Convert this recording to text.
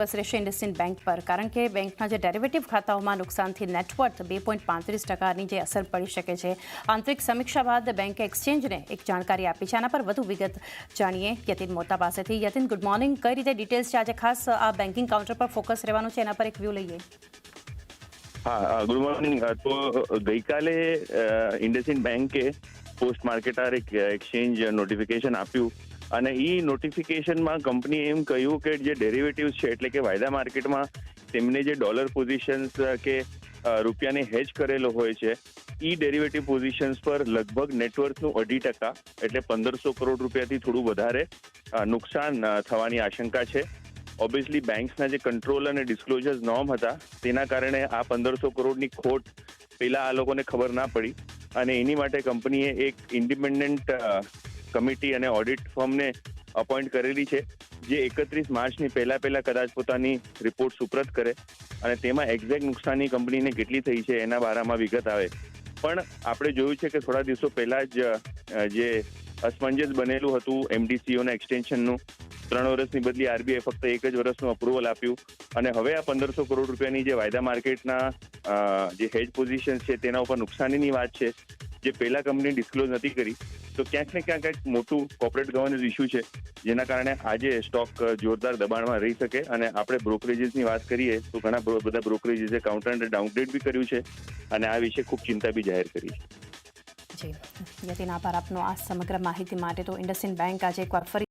બસ રહેશે ઇન્ડસઇન્ડ બેંક પર, કારણ કે બેંકના જે ડેરિવેટિવ ખાતાઓમાં નુકસાનથી નેટવર્થ 2.35%ની જે અસર પડી શકે છે. આંતરિક સમીક્ષા બાદ બેંકે એક્સચેન્જને એક જાણકારી આપી છે. આના પર વધુ વિગત જાણીએ યતિન મોતા પાસેથી. Yatin, good morning. કઈ રીતે ડિટેલ્સ છે? આજે ખાસ આ બેન્કિંગ કાઉન્ટર પર ફોકસ રહેવાનું છે, એના પર એક વ્યૂ લઈએ. હા, ગુડ મોર્નિંગ. તો ગઈકાલે ઇન્ડસઇન્ડ બેંકે પોસ્ટ માર્કેટર એક્સચેન્જ નોટિફિકેશન આપ્યું અને એ નોટિફિકેશનમાં કંપનીએ એમ કહ્યું કે જે ડેરિવેટિવ્સ છે, એટલે કે વાયદા માર્કેટમાં તેમને જે ડોલર પોઝિશન્સ કે રૂપિયાને હેજ કરેલો હોય છે, એ ડેરિવેટિવ પોઝિશન્સ પર લગભગ નેટવર્થનું 2.5% એટલે 1500 કરોડ રૂપિયાથી થોડું વધારે નુકસાન થવાની આશંકા છે. ઓબ્વિયસલી બેંક્સના જે કંટ્રોલ અને ડિસ્ક્લોઝર્સ નોર્મ હતા તેના કારણે આ 1500 કરોડની ખોટ પહેલા આ લોકોને ખબર ના પડી અને એની માટે કંપનીએ એક ઇન્ડિપેન્ડન્ટ કમિટી અને ઓડિટ ફર્મને અપોઇન્ટ કરેલી છે, જે 31 માર્ચની પહેલા કદાચ પોતાની રિપોર્ટ સુપ્રત કરે અને તેમાં એક્ઝેક્ટ નુકસાની કંપનીને કેટલી થઈ છે એના બારામાં વિગત આવે. પણ આપણે જોયું છે કે થોડા દિવસો પહેલા જ જે અસમંજસ બનેલું હતું એમડીસીઓના એક્સટેન્શનનું, 3 વર્ષની બદલી આરબીઆઈ ફક્ત 1 જ વર્ષનું અપ્રુવલ આપ્યું અને હવે આ 1500 કરોડ રૂપિયાની જે વાયદા માર્કેટના જે હેજ પોઝિશન છે તેના ઉપર નુકસાનીની વાત છે, જે પહેલા કંપની ડિસ્ક્લોઝ નથી કરી. તો ક્યાંક ને ક્યાંક એક મોટું કોર્પોરેટ ગવર્નન્સ ઇસ્યુ છે, જેના કારણે આજે સ્ટોક જોરદાર દબાણમાં રહી શકે. અને આપણે બ્રોકરેજીસની વાત કરીએ તો ઘણા બધા બ્રોકરેજીસે કાઉન્ટરને ડાઉનગ્રેડ બી કર્યું છે અને આ વિશે ખૂબ ચિંતા બી જાહેર કરી છે. જી યતિન, આભાર આપનો આ સમગ્ર માહિતી માટે. તો ઇન્ડસઇન્ડ બેંક આજે એકવાર ફરી